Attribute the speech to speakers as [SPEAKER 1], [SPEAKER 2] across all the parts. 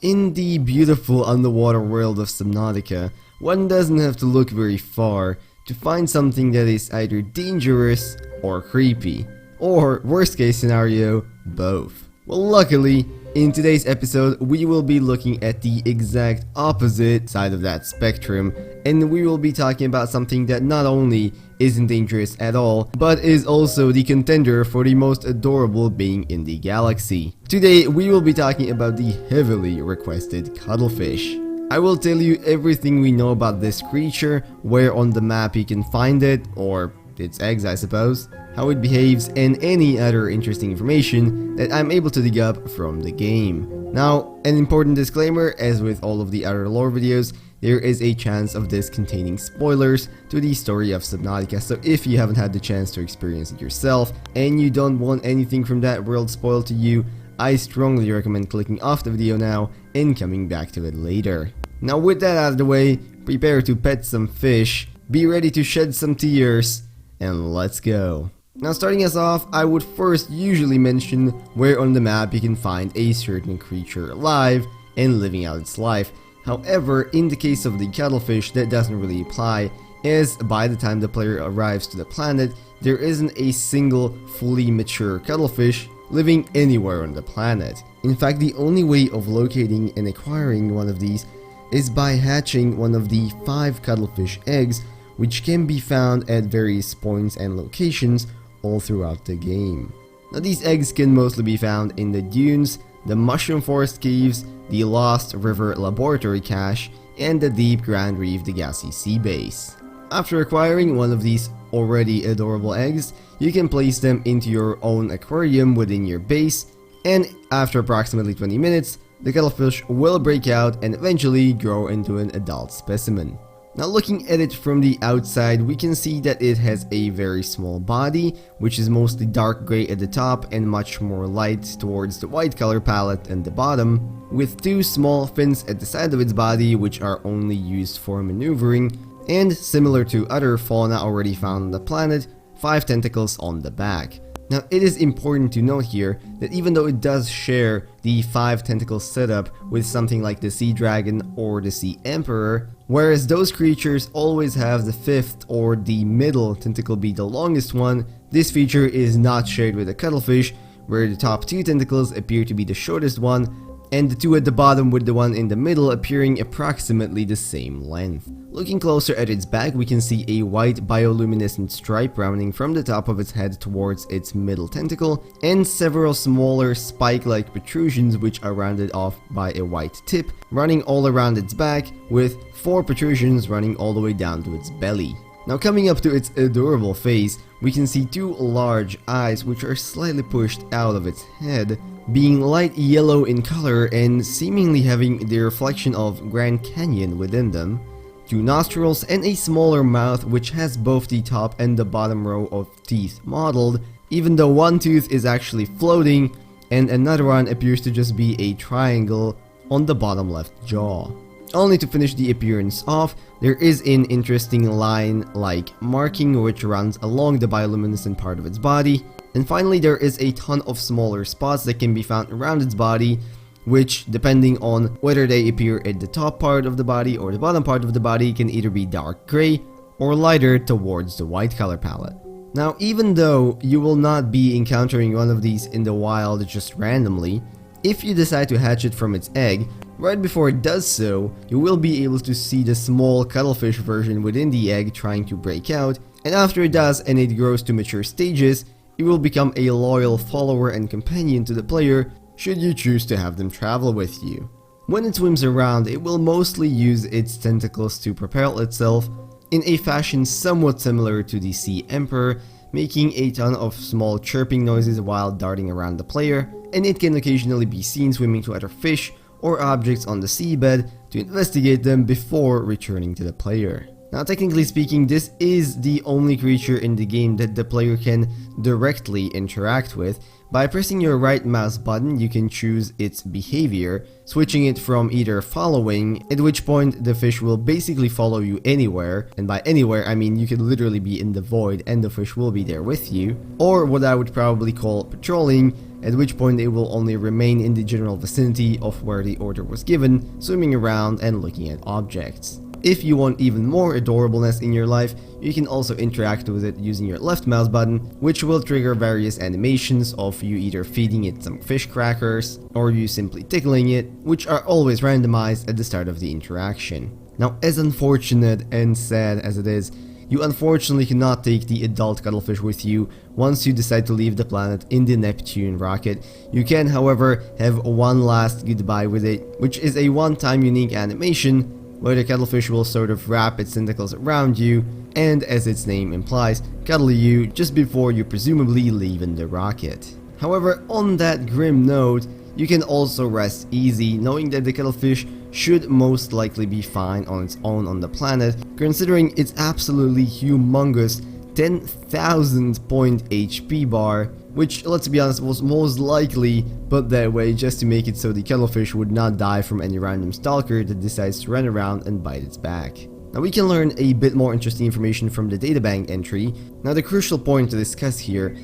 [SPEAKER 1] In the beautiful underwater world of Subnautica, one doesn't have to look very far to find something that is either dangerous or creepy, or worst case scenario, both. Well, luckily, in today's episode we will be looking at the exact opposite side of that spectrum, and we will be talking about something that not only isn't dangerous at all, but is also the contender for the most adorable being in the galaxy. Today we will be talking about the heavily requested cuttlefish. I will tell you everything we know about this creature, where on the map you can find it, or its eggs I suppose, how it behaves, and any other interesting information that I'm able to dig up from the game. Now, an important disclaimer, as with all of the other lore videos, there is a chance of this containing spoilers to the story of Subnautica, so if you haven't had the chance to experience it yourself, and you don't want anything from that world spoiled to you, I strongly recommend clicking off the video now and coming back to it later. Now with that out of the way, prepare to pet some fish, be ready to shed some tears, and let's go. Now starting us off, I would first usually mention where on the map you can find a certain creature alive and living out its life. However, in the case of the cuttlefish, that doesn't really apply, as by the time the player arrives to the planet, there isn't a single fully mature cuttlefish living anywhere on the planet. In fact, the only way of locating and acquiring one of these is by hatching one of the 5 cuttlefish eggs, which can be found at various points and locations all throughout the game. Now these eggs can mostly be found in the dunes, the mushroom forest caves, the Lost River laboratory cache, and the deep Grand Reef Degassi sea base. After acquiring one of these already adorable eggs, you can place them into your own aquarium within your base, and after approximately 20 minutes, the cuttlefish will break out and eventually grow into an adult specimen. Now looking at it from the outside, we can see that it has a very small body, which is mostly dark gray at the top and much more light towards the white color palette at the bottom, with 2 small fins at the side of its body which are only used for maneuvering, and similar to other fauna already found on the planet, 5 tentacles on the back. Now it is important to note here that even though it does share the 5 tentacle setup with something like the sea dragon or the sea emperor, whereas those creatures always have the 5th or the middle tentacle be the longest one, this feature is not shared with the cuttlefish, where the top 2 tentacles appear to be the shortest one, and the 2 at the bottom with the one in the middle appearing approximately the same length. Looking closer at its back, we can see a white bioluminescent stripe running from the top of its head towards its middle tentacle, and several smaller spike-like protrusions which are rounded off by a white tip running all around its back, with 4 protrusions running all the way down to its belly. Now coming up to its adorable face, we can see 2 large eyes which are slightly pushed out of its head, being light yellow in color and seemingly having the reflection of Grand Canyon within them, 2 nostrils, and a smaller mouth which has both the top and the bottom row of teeth modeled, even though one tooth is actually floating and another one appears to just be a triangle on the bottom left jaw. Only to finish the appearance off, there is an interesting line-like marking which runs along the bioluminescent part of its body, and finally there is a ton of smaller spots that can be found around its body, which, depending on whether they appear at the top part of the body or the bottom part of the body, can either be dark gray or lighter towards the white color palette. Now even though you will not be encountering one of these in the wild just randomly, if you decide to hatch it from its egg, right before it does so, you will be able to see the small cuttlefish version within the egg trying to break out, and after it does and it grows to mature stages, it will become a loyal follower and companion to the player should you choose to have them travel with you. When it swims around, it will mostly use its tentacles to propel itself in a fashion somewhat similar to the sea emperor, making a ton of small chirping noises while darting around the player, and it can occasionally be seen swimming to other fish or objects on the seabed to investigate them before returning to the player. Now technically speaking, this is the only creature in the game that the player can directly interact with. By pressing your right mouse button, you can choose its behavior, switching it from either following, at which point the fish will basically follow you anywhere, and by anywhere I mean you could literally be in the void and the fish will be there with you, or what I would probably call patrolling, at which point it will only remain in the general vicinity of where the order was given, swimming around and looking at objects. If you want even more adorableness in your life, you can also interact with it using your left mouse button, which will trigger various animations of you either feeding it some fish crackers or you simply tickling it, which are always randomized at the start of the interaction. Now, as unfortunate and sad as it is, you unfortunately cannot take the adult cuttlefish with you once you decide to leave the planet in the Neptune rocket. You can, however, have one last goodbye with it, which is a one-time unique animation where the cuttlefish will sort of wrap its tentacles around you and, as its name implies, cuddle you just before you presumably leave in the rocket. However, on that grim note, you can also rest easy knowing that the cuttlefish should most likely be fine on its own on the planet, considering its absolutely humongous 10,000 point HP bar, which, let's be honest, was most likely put that way just to make it so the cuttlefish would not die from any random stalker that decides to run around and bite its back. Now we can learn a bit more interesting information from the databank entry. Now the crucial point to discuss here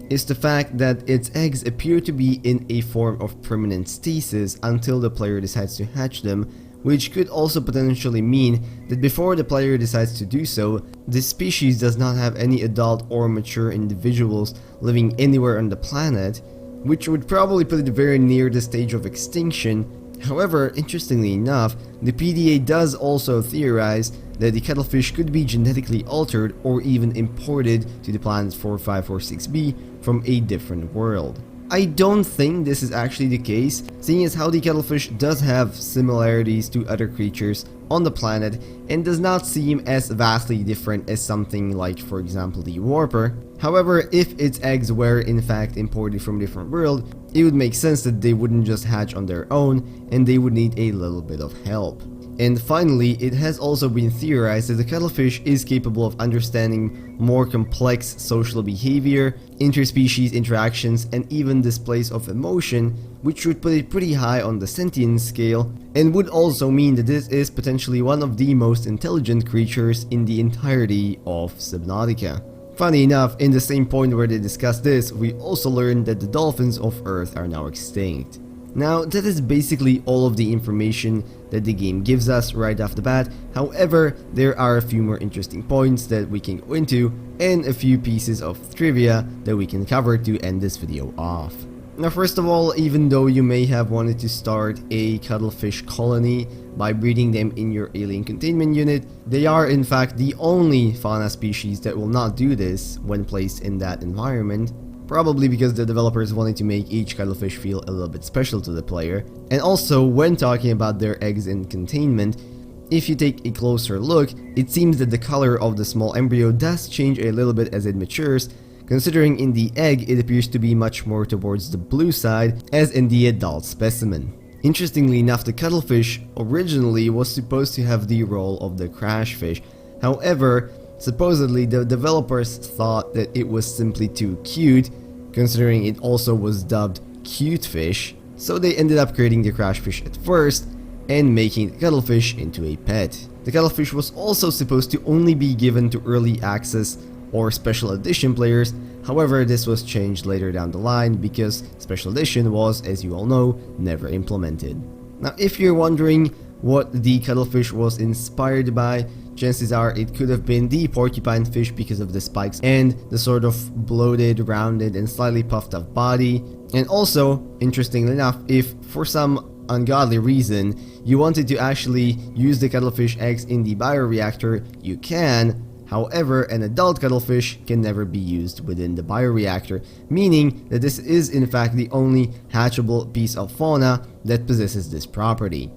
[SPEAKER 1] is the fact that its eggs appear to be in a form of permanent stasis until the player decides to hatch them, which could also potentially mean that before the player decides to do so, this species does not have any adult or mature individuals living anywhere on the planet, which would probably put it very near the stage of extinction. However, interestingly enough, the PDA does also theorize that the cuttlefish could be genetically altered or even imported to the planet 4546b from a different world. I don't think this is actually the case, seeing as how the cuttlefish does have similarities to other creatures on the planet and does not seem as vastly different as something like, for example, the warper. However, if its eggs were in fact imported from a different world, it would make sense that they wouldn't just hatch on their own and they would need a little bit of help. And finally, it has also been theorized that the cuttlefish is capable of understanding more complex social behavior, interspecies interactions, and even displays of emotion, which would put it pretty high on the sentience scale, and would also mean that this is potentially one of the most intelligent creatures in the entirety of Subnautica. Funny enough, in the same point where they discuss this, we also learned that the dolphins of Earth are now extinct. Now, that is basically all of the information that the game gives us right off the bat. However, there are a few more interesting points that we can go into and a few pieces of trivia that we can cover to end this video off. Now, first of all, even though you may have wanted to start a cuttlefish colony by breeding them in your alien containment unit, they are in fact the only fauna species that will not do this when placed in that environment. Probably because the developers wanted to make each cuttlefish feel a little bit special to the player. And also, when talking about their eggs in containment, if you take a closer look, it seems that the color of the small embryo does change a little bit as it matures, considering in the egg it appears to be much more towards the blue side as in the adult specimen. Interestingly enough, the cuttlefish originally was supposed to have the role of the crash fish. However, supposedly the developers thought that it was simply too cute, considering it also was dubbed Cutefish, so they ended up creating the crash fish at first and making the cuttlefish into a pet. The cuttlefish was also supposed to only be given to early access or special edition players. However, this was changed later down the line because special edition was, as you all know, never implemented. Now, if you're wondering what the cuttlefish was inspired by, chances are it could have been the porcupine fish because of the spikes and the sort of bloated, rounded, and slightly puffed up body. And also, interestingly enough, if for some ungodly reason you wanted to actually use the cuttlefish eggs in the bioreactor, you can. However, an adult cuttlefish can never be used within the bioreactor, meaning that this is in fact the only hatchable piece of fauna that possesses this property.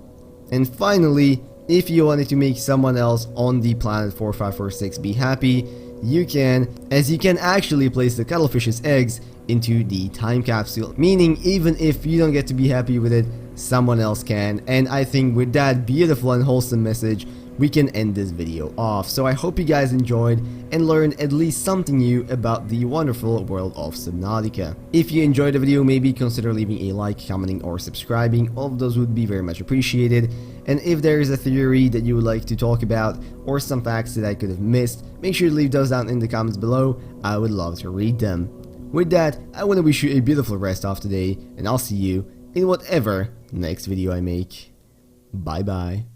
[SPEAKER 1] And finally, if you wanted to make someone else on the planet 4546b happy, you can, as you can actually place the cuttlefish's eggs into the time capsule, meaning even if you don't get to be happy with it, someone else can. And I think with that beautiful and wholesome message, we can end this video off. So I hope you guys enjoyed and learned at least something new about the wonderful world of Subnautica. If you enjoyed the video, maybe consider leaving a like, commenting, or subscribing. All of those would be very much appreciated. And if there is a theory that you would like to talk about or some facts that I could have missed, make sure to leave those down in the comments below. I would love to read them. With that, I wanna wish you a beautiful rest of the day, and I'll see you in whatever next video I make. Bye bye.